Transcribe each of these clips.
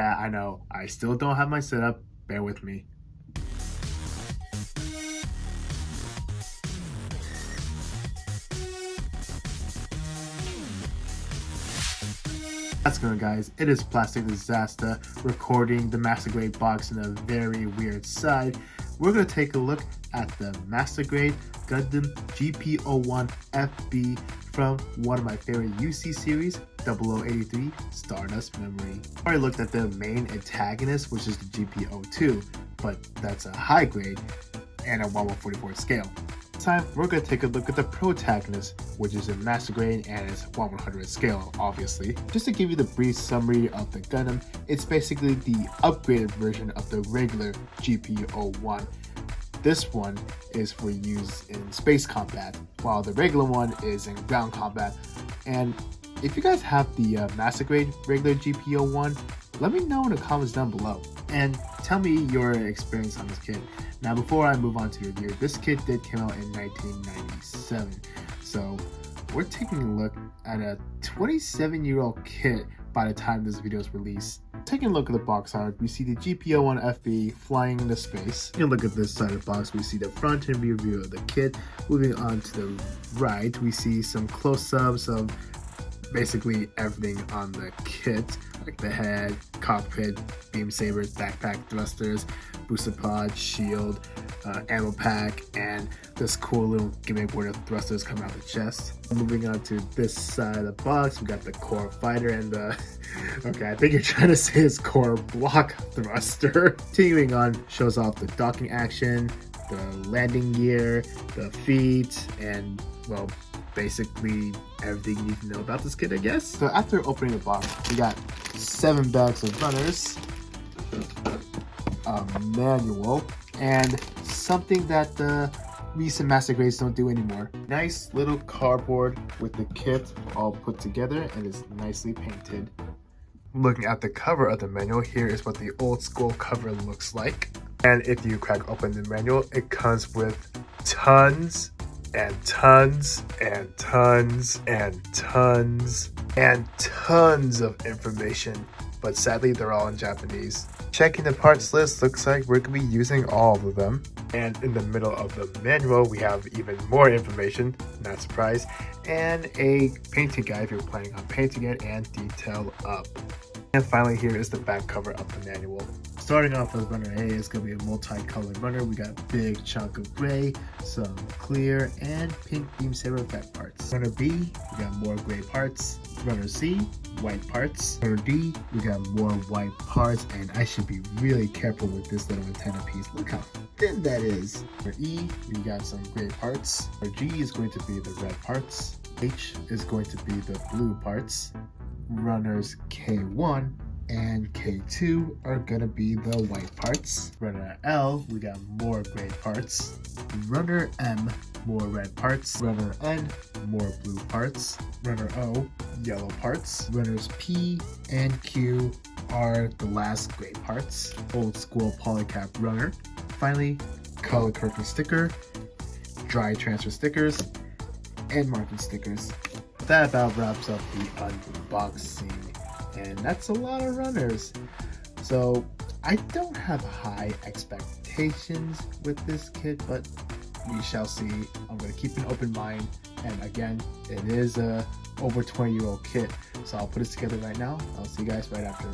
Yeah, I know, I still don't have my setup, bear with me. That's good, guys. It is Plastic Disasta recording the Master Grade box in a very weird side. We're going to take a look at the Master Grade Gundam GP01 Fb from one of my favorite UC series, 0083 Stardust Memory. I already looked at the main antagonist, which is the GP02, but that's a high grade and a 1/144 scale. This time, we're going to take a look at the protagonist, which is a Master Grade and is 1/100 scale, obviously. Just to give you the brief summary of the Gundam, it's basically the upgraded version of the regular GP01. This one is for use in space combat, while the regular one is in ground combat. And if you guys have the Master Grade regular GP01, let me know in the comments down below and tell me your experience on this kit. Now, before I move on to review, this kit did come out in 1997, so we're taking a look at a 27-year-old kit by the time this video is released. Taking a look at the box art, we see the GP01 Fb flying into space. Taking a look at this side of the box, we see the front and rear view of the kit. Moving on to the right, we see some close-ups of basically everything on the kit, like the head, cockpit, beam sabers, backpack thrusters, booster pod, shield, ammo pack, and this cool little gimmick where the thrusters come out the chest. Moving on to this side of the box, we got the core fighter and the okay, I think you're trying to say it's core block thruster. Continuing on, shows off the docking action, the landing gear, the feet, and well, basically everything you need to know about this kit, I guess. So after opening the box, we got 7 bags of runners, a manual, and something that the recent Master Grades don't do anymore. Nice little cardboard with the kit all put together and is nicely painted. Looking at the cover of the manual, here is what the old school cover looks like. And if you crack open the manual, it comes with tons and tons and tons and tons and tons of information, but sadly they're all in Japanese. Checking the parts list, looks like we're going to be using all of them. And in the middle of the manual, we have even more information, not surprised, and a painting guide if you're planning on painting it and detail up. And finally, here is the back cover of the manual. Starting off with runner A, is going to be a multicolored runner. We got a big chunk of gray, some clear, and pink beam saber effect parts. Runner B, we got more gray parts. Runner C, white parts. Runner D, we got more white parts, and I should be really careful with this little antenna piece. Look how thin that is. Runner E, we got some gray parts. Runner G is going to be the red parts. H is going to be the blue parts. Runners K1 and K2 are gonna be the white parts. Runner L, we got more gray parts. Runner M, more red parts. Runner N, more blue parts. Runner O, yellow parts. Runners P and Q are the last gray parts. Old school polycap runner. Finally, color correcting sticker, dry transfer stickers, and marking stickers. That about wraps up the unboxing, and that's a lot of runners. So I don't have high expectations with this kit, but we shall see. I'm going to keep an open mind, and again, it is a over 20-year-old kit, so I'll put this together right now. I'll see you guys right after.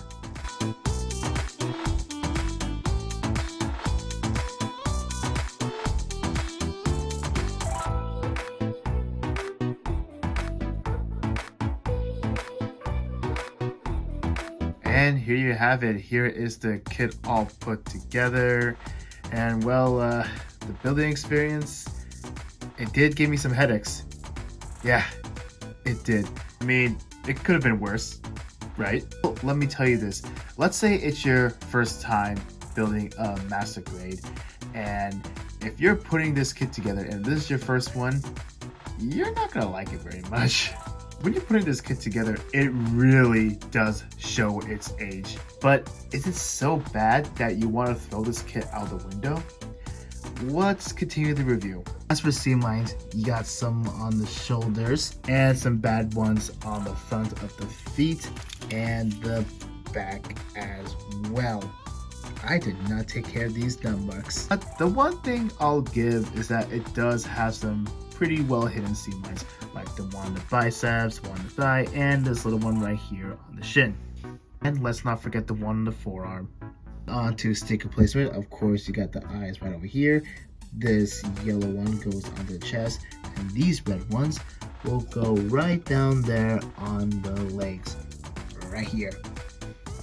And here you have it. Here is the kit all put together. And well, the building experience, it did give me some headaches. Yeah, it did. I mean, it could have been worse, right? Well, let me tell you this. Let's say it's your first time building a Master Grade, and if you're putting this kit together and this is your first one, you're not gonna like it very much. When you're putting this kit together, it really does show its age. But is it so bad that you want to throw this kit out the window? Let's continue the review. As for seam lines, you got some on the shoulders and some bad ones on the front of the feet and the back as well. I did not take care of these dumbucks. But the one thing I'll give is that it does have some pretty well hidden seam lines, like the one on the biceps, one on the thigh, and this little one right here on the shin. And let's not forget the one on the forearm. On to sticker placement, of course you got the eyes right over here. This yellow one goes on the chest, and these red ones will go right down there on the legs, right here.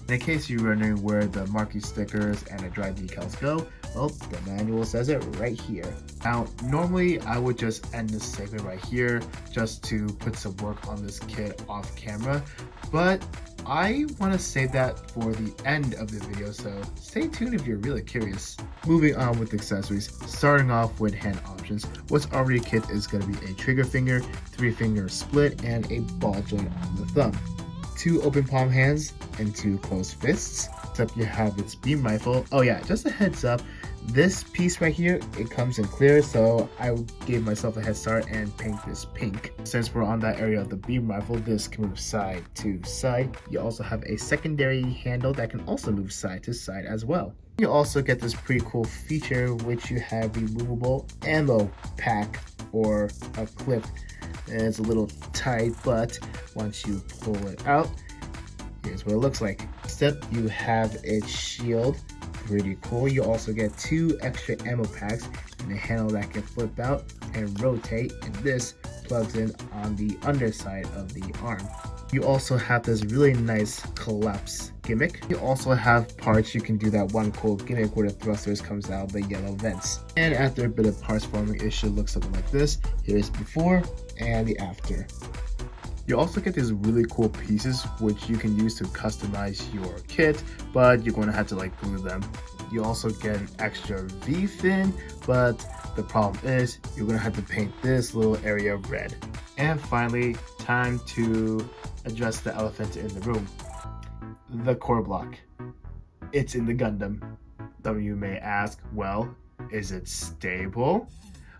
In case you're wondering where the marquee stickers and the dry decals go, well, the manual says it right here. Now, normally I would just end this segment right here just to put some work on this kit off camera, but I want to save that for the end of the video, so stay tuned if you're really curious. Moving on with accessories, starting off with hand options. What's already kit is going to be a trigger finger, 3-finger split, and a ball joint on the thumb. 2 open palm hands and 2 closed fists. Next up you have its beam rifle. Oh yeah, just a heads up, this piece right here, it comes in clear, so I gave myself a head start and paint this pink. Since we're on that area of the beam rifle, this can move side to side. You also have a secondary handle that can also move side to side as well. You also get this pretty cool feature, which you have removable ammo pack or a clip. It's a little tight, but once you pull it out, here's what it looks like. Next, you have its shield. Pretty cool. You also get 2 extra ammo packs and a handle that can flip out and rotate, and this plugs in on the underside of the arm. You also have this really nice collapse gimmick. You also have parts you can do that one cool gimmick where the thrusters comes out the yellow vents. And after a bit of parts forming, it should look something like this. Here's before and the after. You also get these really cool pieces which you can use to customize your kit, but you're going to have to like glue them. You also get an extra V-fin, but the problem is you're going to have to paint this little area red. And finally, time to address the elephant in the room. The core block. It's in the Gundam. Some of you may ask, well, is it stable?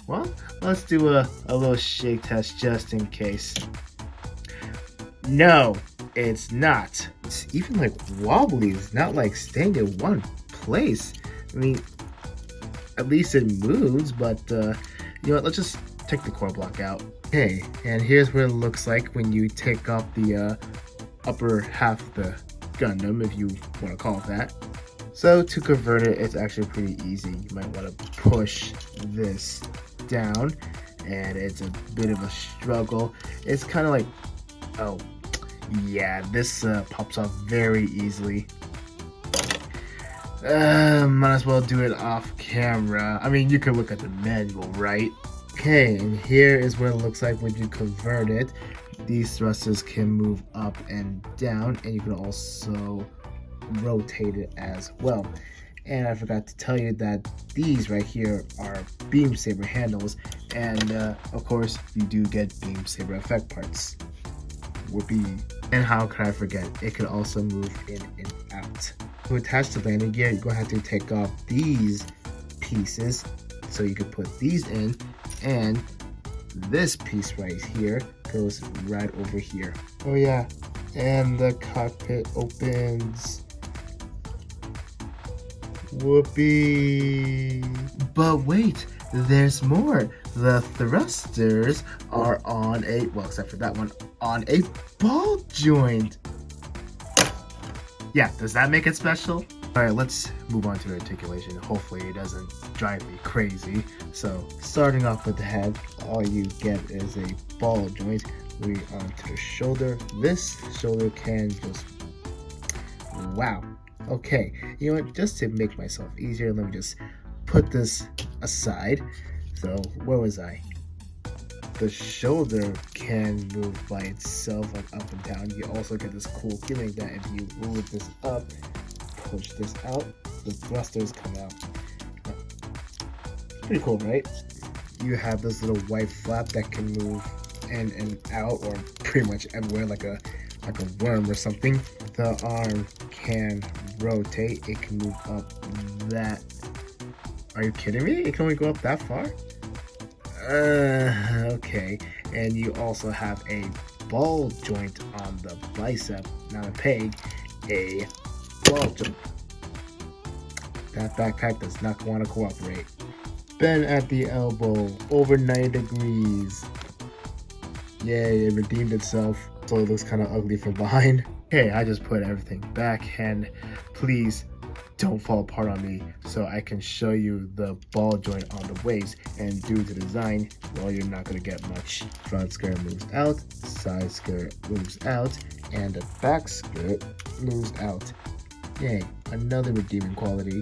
Well, let's do a little shake test just in case. No, it's not. It's even like wobbly. It's not like staying in one place. I mean, at least it moves, but you know what, let's just take the core block out. Okay, and here's what it looks like when you take off the upper half of the Gundam, if you want to call it that. So to convert it, it's actually pretty easy. You might want to push this down, and it's a bit of a struggle. It's kind of like, oh yeah, this pops off very easily. Might as well do it off camera. I mean, you can look at the manual, right? Okay, and here is what it looks like when you convert it. These thrusters can move up and down, and you can also rotate it as well. And I forgot to tell you that these right here are beam saber handles, and of course you do get beam saber effect parts. Whoopee. And how could I forget, it can also move in and out. To attach the landing gear, you're going to have to take off these pieces so you can put these in, and this piece right here goes right over here. Oh yeah, and the cockpit opens. Whoopee. But wait, there's more. The thrusters are on a, well, except for that one, on a ball joint. Yeah, does that make it special? All right, let's move on to articulation. Hopefully it doesn't drive me crazy. So starting off with the head, all you get is a ball joint leading onto the shoulder. This shoulder can just, wow. Okay, you know what, just to make myself easier, let me just put this aside. So where was I? The shoulder can move by itself, like up and down. You also get this cool feeling that if you move this up, push this out, the thrusters come out. Pretty cool, right? You have this little white flap that can move in and out, or pretty much everywhere, like a worm or something. The arm can rotate. It can move up that. Are you kidding me? It can only go up that far? Okay. And you also have a ball joint on the bicep, not a peg, a ball joint. That backpack does not want to cooperate. Bend at the elbow, over 90 degrees. Yay, it redeemed itself. So it looks kind of ugly from behind. Okay, I just put everything back, and please don't fall apart on me so I can show you the ball joint on the waist. And due to design, well, you're not going to get much. Front skirt moves out, side skirt moves out, and the back skirt moves out. Yay, another redeeming quality.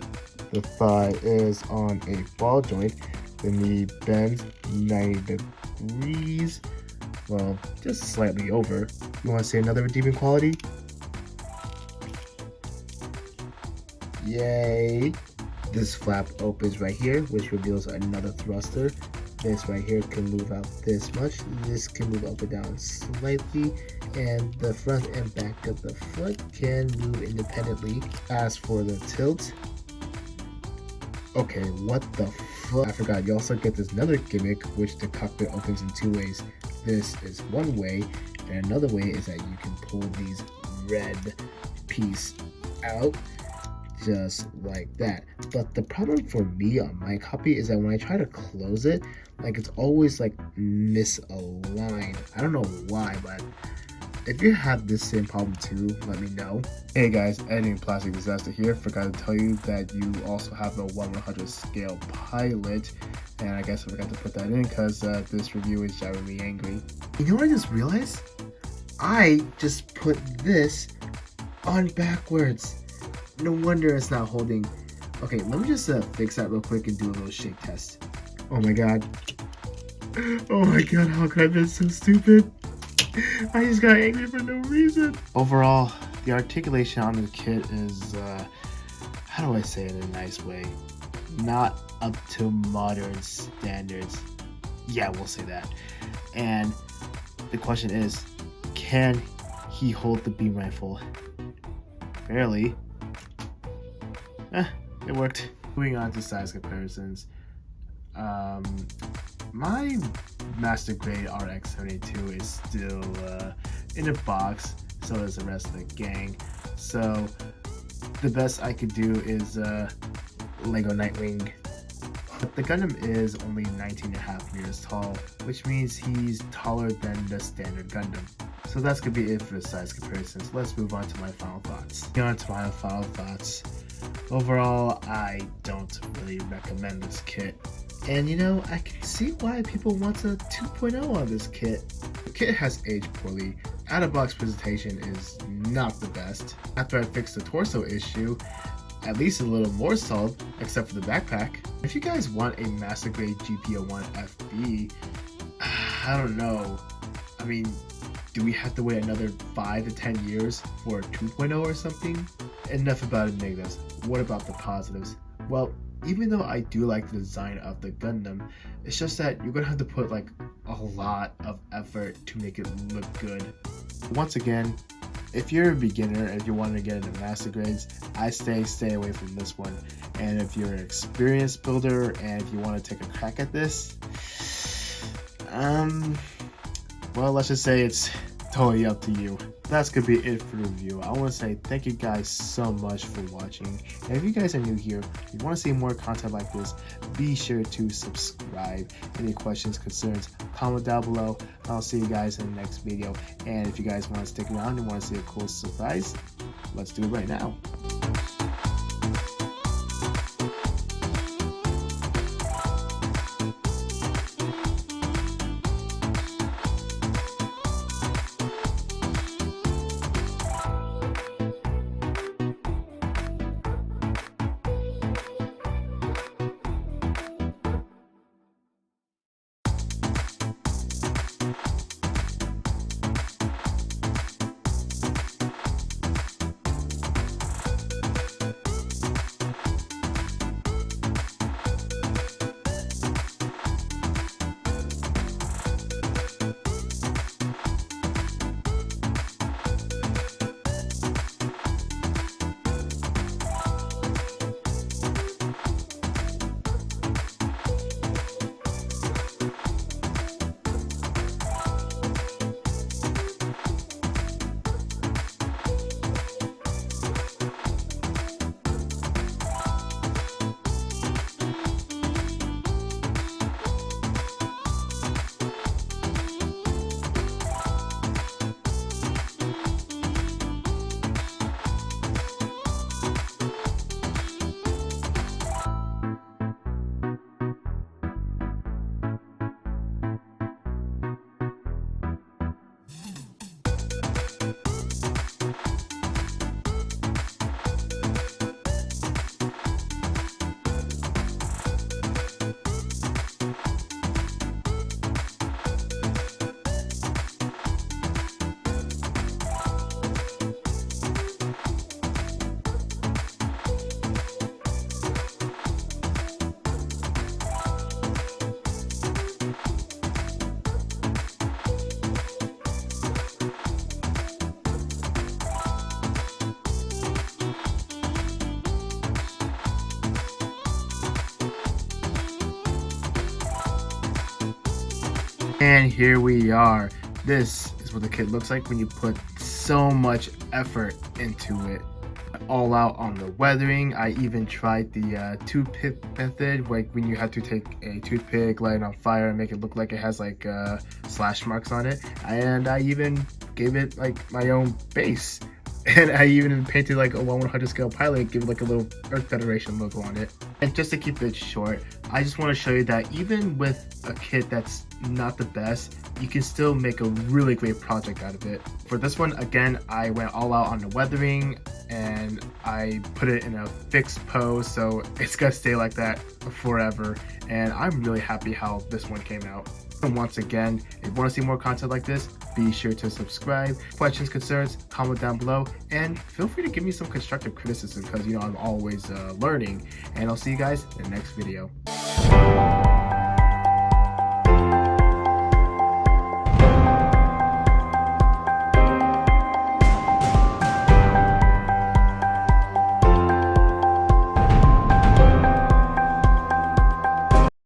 The thigh is on a ball joint. The knee bends 90 degrees. Well, just slightly over. You want to see another redeeming quality? Yay! This flap opens right here, which reveals another thruster. This right here can move out this much. This can move up and down slightly, and the front and back of the foot can move independently. As for the tilt, okay, what the fuck? I forgot, you also get this another gimmick, which the cockpit opens in two ways. This is one way, and another way is that you can pull these red piece out, just like that. But the problem for me on my copy is that when I try to close it, like it's always like misaligned. I don't know why, but if you have this same problem too, let me know. Hey guys, editing Plastic Disasta here. Forgot to tell you that you also have a 1/100 scale pilot, and I guess I forgot to put that in because this review is driving me angry. You know what I just realized? I just put this on backwards. No wonder it's not holding. Okay, let me just fix that real quick and do a little shake test. Oh my god. Oh my god, how could I have been so stupid? I just got angry for no reason. Overall, the articulation on the kit is, how do I say it in a nice way? Not up to modern standards. Yeah, we'll say that. And the question is, can he hold the beam rifle? Barely. It worked. Moving on to size comparisons. My Master Grade RX-72 is still in a box, so is the rest of the gang. So the best I could do is Lego Nightwing. But the Gundam is only 19.5 meters tall, which means he's taller than the standard Gundam. So that's gonna be it for the size comparisons. Let's move on to my final thoughts. Overall, I don't really recommend this kit. And you know, I can see why people want a 2.0 on this kit. The kit has aged poorly. Out-of-box presentation is not the best. After I fixed the torso issue, at least a little more solid, except for the backpack. If you guys want a Master Grade GP01 Fb, I don't know. I mean, do we have to wait another 5 to 10 years for a 2.0 or something? Enough about the negatives. What about the positives? Well, even though I do like the design of the Gundam, it's just that you're gonna have to put like a lot of effort to make it look good. Once again, if you're a beginner and if you want to get into Master Grades, I stay away from this one. And if you're an experienced builder and if you want to take a crack at this, well, let's just say it's totally up to you. That's gonna be it for the review. I want to say thank you guys so much for watching. And if you guys are new here, if you want to see more content like this, be sure to subscribe. Any questions, concerns, comment down below. I'll see you guys in the next video. And if you guys want to stick around and want to see a cool surprise, let's do it right now. And here we are. This is what the kit looks like when you put so much effort into it. All out on the weathering. I even tried the toothpick method, like when you have to take a toothpick, light it on fire, and make it look like it has like slash marks on it. And I even gave it like my own base. And I even painted like a 1/100 scale pilot, give it like a little Earth Federation logo on it. And just to keep it short, I just want to show you that even with a kit that's not the best, you can still make a really great project out of it. For this one, again, I went all out on the weathering and I put it in a fixed pose, so it's gonna stay like that forever. And I'm really happy how this one came out. And once again, if you want to see more content like this, be sure to subscribe. Questions, concerns, comment down below, and feel free to give me some constructive criticism because, you know, I'm always learning. And I'll see you guys in the next video.